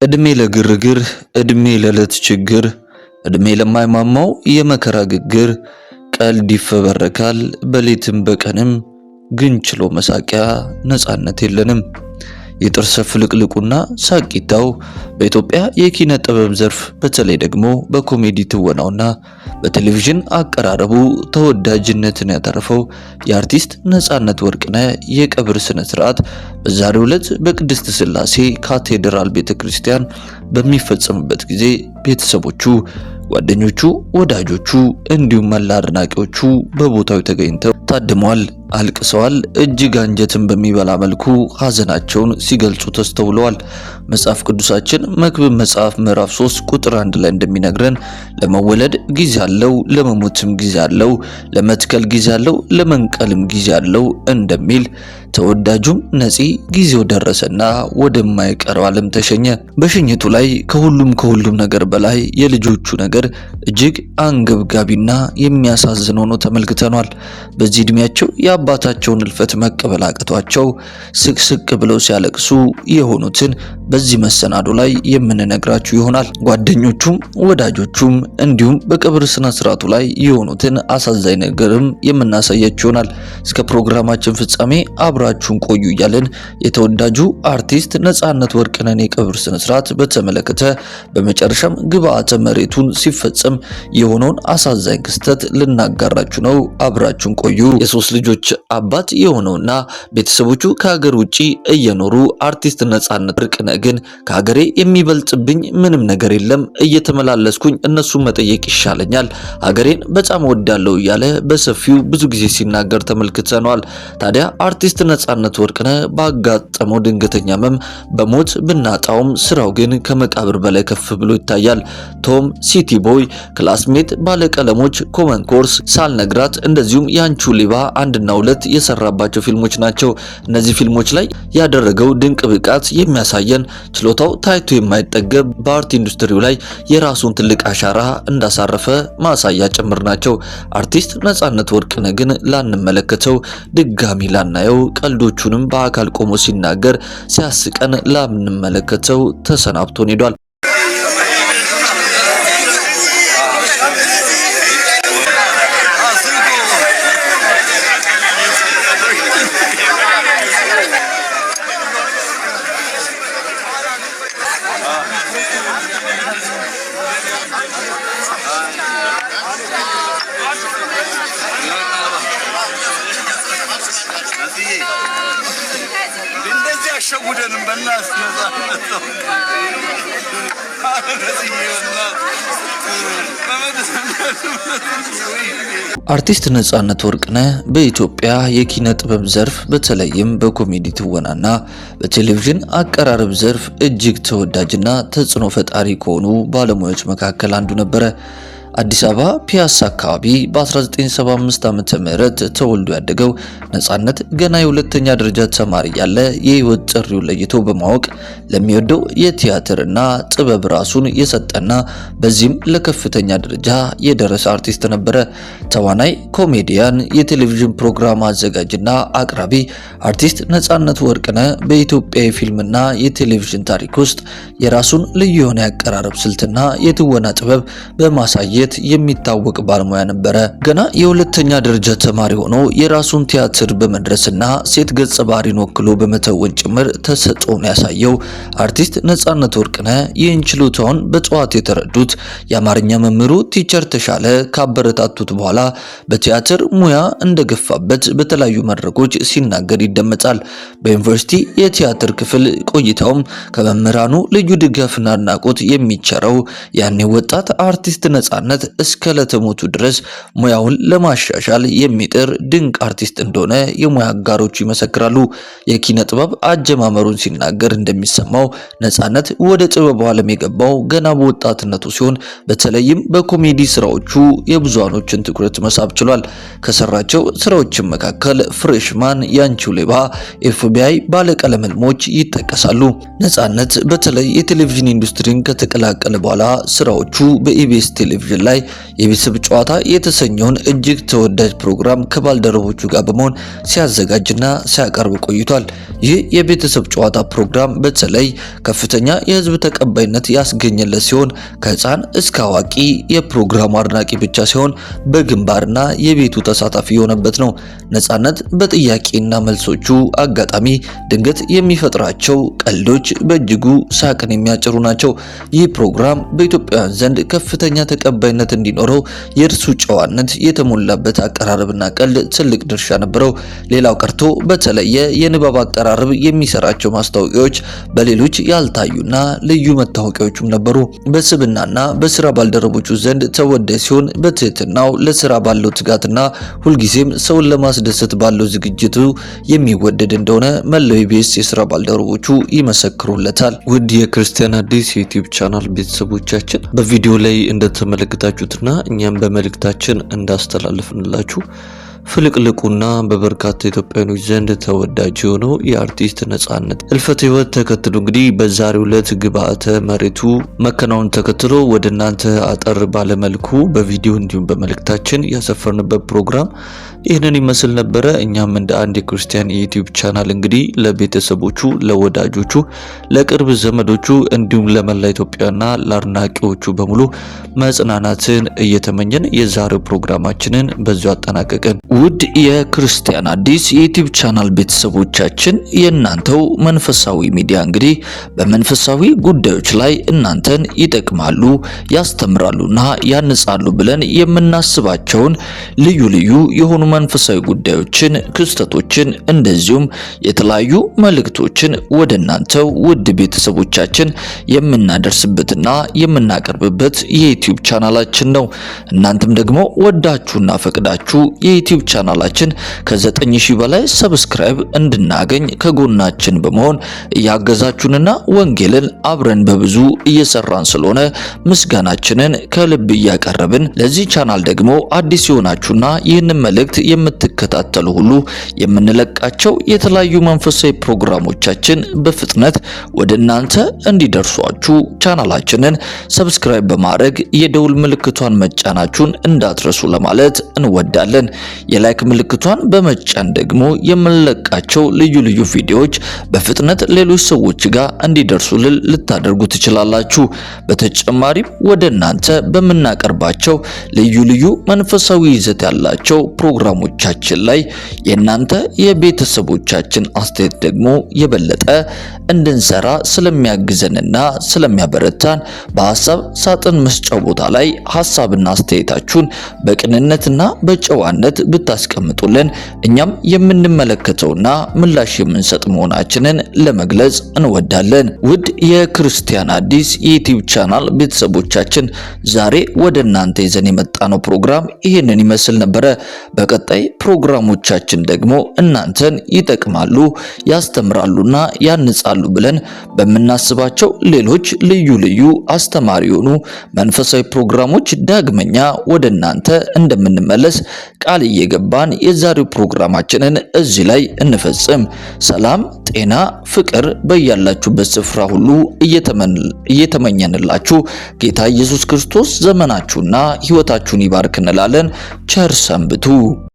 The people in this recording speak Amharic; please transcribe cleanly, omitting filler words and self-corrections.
እድሜ ለግርግር እድሜ ለዕለት ችግር እድሜ ለማይማማው የመከራ ግግር ቀልድ ይፈበረካል በሌትም በቀንም ግን ችሎ መሳቂያ ነፃነት የለንም። የጥርስ ፍልቅልቁና ሳቂታው በኢትዮጵያ የኪነ ጥበብ ዘርፍ በተለይ ደግሞ በኮሜዲ ትወናውና በቴሌቪዥን አቀራረቡ ተወዳጅነትን ያተረፈው የአርቲስት ነፃነት ወርቅነህ የቀብር ስነ ስርዓት በዛሬው ዕለት በቅድስት ሥላሴ ካቴድራል ቤተክርስቲያን በሚፈጸምበት ጊዜ ቤተሰቦቹ፣ ጓደኞቹ፣ ወዳጆቹ እንዲሁም መላ አድናቂዎቹ በቦታው ተገኝተው ታድመዋል፣ አልቅሰዋል። እጅግ አንጀትን በሚበላ መልኩ ሐዘናቸውን ሲገልጹ ተስተውለዋል። መጽሐፍ ቅዱሳችን መክብብ መጽሐፍ ምዕራፍ 3 ቁጥር 1 ላይ እንደሚነግረን ለመወለድ ጊዜ አለው፣ ለመሞትም ጊዜ አለው፣ ለመትከል ጊዜ አለው፣ ለመንቀልም ጊዜ አለው እንደሚል ተወዳጁም ነፂ ጊዜው ደረሰና ወደማይቀረው ዓለም ተሸኘ። በሽኝቱ ላይ ከሁሉም ነገር በላይ የልጆቹ ነገር እጅግ አንገብጋቢና የሚያሳዝን ሆኖ ተመልክተናል። በዚህ እድሜያቸው የአባታቸውን እልፈት መቀበል አቅቷቸው ስቅስቅ ብለው ሲያለቅሱ የሆኑትን በዚህ መሰናዶ ላይ የምንነግራችሁ ይሆናል። ጓደኞቹም ወዳጆቹም እንዲሁም በቀብር ስነ ስርዓቱ ላይ የሆኑትን አሳዛኝ ነገርም የምናሳያችሁ ይሆናል። እስከ ፕሮግራማችን ፍጻሜ አብራችሁን ቆዩ እያልን የተወዳጁ አርቲስት ነፃነት ወርቅነህን የቀብር ስነ ስርዓት በተመለከተ በመጨረሻም ግብአተ መሬቱን ሲፈጸም የሆነውን አሳዛኝ ክስተት ልናጋራችሁ ነው። አብራችሁን ቆዩ። የሶስት ልጆች አባት የሆነውና ቤተሰቦቹ ከሀገር ውጪ እየኖሩ አርቲስት ነፃነት ወርቅነህ ግን ከሀገሬ የሚበልጥብኝ ምንም ነገር የለም፣ እየተመላለስኩኝ እነሱን መጠየቅ ይሻለኛል፣ ሀገሬን በጣም ወዳለው እያለ በሰፊው ብዙ ጊዜ ሲናገር ተመልክተናል። ታዲያ አርቲስት ነፃነት ወርቅነህ ባጋጠመው ድንገተኛ ህመም በሞት ብናጣውም ስራው ግን ከመቃብር በላይ ከፍ ብሎ ይታያል። ቶም፣ ሲቲ ቦይ፣ ክላስሜት፣ ባለቀለሞች፣ ኮመን ኮርስ፣ ሳልነግራት እንደዚሁም ያንቹ ሊባ አንድና ሁለት የሰራባቸው ፊልሞች ናቸው። እነዚህ ፊልሞች ላይ ያደረገው ድንቅ ብቃት የሚያሳየን ችሎታው ታይቶ የማይጠገብ በአርት ኢንዱስትሪው ላይ የራሱን ትልቅ አሻራ እንዳሳረፈ ማሳያ ጭምር ናቸው። አርቲስት ነፃነት ወርቅነህ ግን ላንመለከተው ድጋሚ ላናየው ቀልዶቹንም በአካል ቆሞ ሲናገር ሲያስቀን ላንመለከተው ተሰናብቶን ሄዷል። ሸጉደንም በእናትህ አርቲስት ነፃነት ወርቅነህ በኢትዮጵያ የኪነ ጥበብ ዘርፍ በተለይም በኮሜዲ ትወናና በቴሌቪዥን አቀራረብ ዘርፍ እጅግ ተወዳጅና ተጽዕኖ ፈጣሪ ከሆኑ ባለሙያዎች መካከል አንዱ ነበረ። አዲስ አበባ ፒያሳ አካባቢ በ1975 ዓመተ ምህረት ተወልዶ ያደገው ነፃነት ገና የሁለተኛ ደረጃ ተማሪ ያለ የህይወት ጥሪውን ለይቶ በማወቅ ለሚወደው የቲያትርና ጥበብ ራሱን የሰጠና በዚህም ለከፍተኛ ደረጃ የደረሰ አርቲስት ነበረ። ተዋናይ፣ ኮሜዲያን፣ የቴሌቪዥን ፕሮግራም አዘጋጅና አቅራቢ አርቲስት ነፃነት ወርቅነህ በኢትዮጵያ የፊልምና የቴሌቪዥን ታሪክ ውስጥ የራሱን ልዩ የሆነ ያቀራረብ ስልትና የትወና ጥበብ በማሳየት የሚታወቅ ባለሙያ ነበረ። ገና የሁለተኛ ደረጃ ተማሪ ሆኖ የራሱን ቲያትር በመድረስና ሴት ገጸ ባህሪን ወክሎ በመተወን ጭምር ተሰጥኦን ያሳየው አርቲስት ነፃነት ወርቅነህ ይህን ችሎታውን በጠዋት የተረዱት የአማርኛ መምህሩ ቲቸር ተሻለ ካበረታቱት በኋላ በቲያትር ሙያ እንደገፋበት በተለያዩ መድረኮች ሲናገር ይደመጣል። በዩኒቨርሲቲ የቲያትር ክፍል ቆይታውም ከመምህራኑ ልዩ ድጋፍና አድናቆት የሚቸረው ያኔ ወጣት አርቲስት ነፃነት እስከ ለተሞቱ ድረስ ሙያውን ለማሻሻል የሚጥር ድንቅ አርቲስት እንደሆነ የሙያ አጋሮቹ ይመሰክራሉ። የኪነ ጥበብ አጀማመሩን ሲናገር እንደሚሰማው ነፃነት ወደ ጥበቡ ዓለም የገባው ገና በወጣትነቱ ሲሆን በተለይም በኮሜዲ ስራዎቹ የብዙሃኖችን ትኩረት መሳብ ችሏል። ከሰራቸው ስራዎችን መካከል ፍሬሽማን፣ ያንቺው ሌባ፣ ኤፍቢአይ፣ ባለቀለም ህልሞች ይጠቀሳሉ። ነፃነት በተለይ የቴሌቪዥን ኢንዱስትሪን ከተቀላቀለ በኋላ ስራዎቹ በኢቢኤስ ቴሌቪዥን ላይ የቤተሰብ ጨዋታ የተሰኘውን እጅግ ተወዳጅ ፕሮግራም ከባልደረቦቹ ጋር በመሆን ሲያዘጋጅና ሲያቀርብ ቆይቷል። ይህ የቤተሰብ ጨዋታ ፕሮግራም በተለይ ከፍተኛ የህዝብ ተቀባይነት ያስገኘለት ሲሆን ከህፃን እስከ አዋቂ የፕሮግራሙ አድናቂ ብቻ ሲሆን በግንባርና የቤቱ ተሳታፊ የሆነበት ነው። ነጻነት በጥያቄና መልሶቹ አጋጣሚ ድንገት የሚፈጥራቸው ቀልዶች በእጅጉ ሳቅን የሚያጭሩ ናቸው። ይህ ፕሮግራም በኢትዮጵያውያን ዘንድ ከፍተኛ ተቀባይነት እንዲኖረው የእርሱ ጨዋነት የተሞላበት አቀራረብና ቀልድ ትልቅ ድርሻ ነበረው። ሌላው ቀርቶ በተለየ የንባብ አቀራረብ የሚሰራቸው ማስታወቂያዎች በሌሎች ያልታዩና ልዩ መታወቂያዎችም ነበሩ። በስብናና በስራ ባልደረቦቹ ዘንድ ተወዳጅ ሲሆን በትህትናው ለስራ ባለው ትጋትና ሁልጊዜም ሰውን ለማስደሰት ባለው ዝግጅቱ የሚወደድ እንደሆነ መላው ኢቢኤስ የስራ ባልደረቦቹ ይመሰክሩለታል። ውድ የክርስቲያን አዲስ ዩቲዩብ ቻናል ቤተሰቦቻችን በቪዲዮ ላይ እንደተመለከታችሁትና እኛም በመልእክታችን እንዳስተላለፍንላችሁ ፍልቅልቁና በበርካታ ኢትዮጵያውያኖች ዘንድ ተወዳጅ የሆነው የአርቲስት ነጻነት ህልፈተ ህይወት ተከትሎ እንግዲህ በዛሬው ዕለት ግብአተ መሬቱ መከናወን ተከትሎ ወደ እናንተ አጠር ባለመልኩ በቪዲዮ እንዲሁም በመልእክታችን ያሰፈርንበት ፕሮግራም ይህንን ይመስል ነበረ። እኛም እንደ አንድ የክርስቲያን የዩቲዩብ ቻናል እንግዲህ ለቤተሰቦቹ፣ ለወዳጆቹ፣ ለቅርብ ዘመዶቹ እንዲሁም ለመላ ኢትዮጵያና ለአድናቂዎቹ በሙሉ መጽናናትን እየተመኘን የዛሬው ፕሮግራማችንን በዚሁ አጠናቀቅን። ውድ የክርስቲያን አዲስ የዩቲዩብ ቻናል ቤተሰቦቻችን የእናንተው መንፈሳዊ ሚዲያ እንግዲህ በመንፈሳዊ ጉዳዮች ላይ እናንተን ይጠቅማሉ፣ ያስተምራሉና ያንጻሉ ብለን የምናስባቸውን ልዩ ልዩ የሆኑ መንፈሳዊ ጉዳዮችን፣ ክስተቶችን እንደዚሁም የተለያዩ መልእክቶችን ወደ እናንተው ውድ ቤተሰቦቻችን የምናደርስበትና የምናቀርብበት የዩቲዩብ ቻናላችን ነው። እናንተም ደግሞ ወዳችሁና ፈቅዳችሁ የዩቲዩብ ቻናላችን ከ9000 በላይ ሰብስክራይብ እንድናገኝ ከጎናችን በመሆን እያገዛችሁንና ወንጌልን አብረን በብዙ እየሰራን ስለሆነ ምስጋናችንን ከልብ እያቀረብን ለዚህ ቻናል ደግሞ አዲስ የሆናችሁና ይህንን መልእክት የምትከታተሉ ሁሉ የምንለቃቸው የተለያዩ መንፈሳዊ ፕሮግራሞቻችን በፍጥነት ወደ እናንተ እንዲደርሷችሁ ቻናላችንን ሰብስክራይብ በማድረግ የደውል ምልክቷን መጫናችሁን እንዳትረሱ ለማለት እንወዳለን። የላይክ ምልክቷን በመጫን ደግሞ የምንለቃቸው ልዩ ልዩ ቪዲዮዎች በፍጥነት ሌሎች ሰዎች ጋር እንዲደርሱልን ልታደርጉ ትችላላችሁ። በተጨማሪም ወደ እናንተ በምናቀርባቸው ልዩ ልዩ መንፈሳዊ ይዘት ያላቸው ፕሮግራሞቻችን ላይ የእናንተ የቤተሰቦቻችን አስተያየት ደግሞ የበለጠ እንድንሰራ ስለሚያግዘንና ስለሚያበረታን በሐሳብ ሳጥን መስጫው ቦታ ላይ ሐሳብና አስተያየታችሁን በቅንነትና በጨዋነት ብታስቀምጡልን እኛም የምንመለከተውና ምላሽ የምንሰጥ መሆናችንን ለመግለጽ እንወዳለን። ውድ የክርስቲያን አዲስ የዩቲዩብ ቻናል ቤተሰቦቻችን ዛሬ ወደ እናንተ ይዘን የመጣነው ፕሮግራም ይህንን ይመስል ነበረ። በቀጣይ ፕሮግራሞቻችን ደግሞ እናንተን ይጠቅማሉ፣ ያስተምራሉና ያንጻሉ ብለን በምናስባቸው ሌሎች ልዩ ልዩ አስተማሪ የሆኑ መንፈሳዊ ፕሮግራሞች ዳግመኛ ወደ እናንተ እንደምንመለስ ቃል እየገባን የዛሬው ፕሮግራማችንን እዚህ ላይ እንፈጽም። ሰላም፣ ጤና፣ ፍቅር በያላችሁበት ስፍራ ሁሉ እየተመኘንላችሁ ጌታ ኢየሱስ ክርስቶስ ዘመናችሁና ሕይወታችሁን ይባርክ እንላለን። ቸር ሰንብቱ።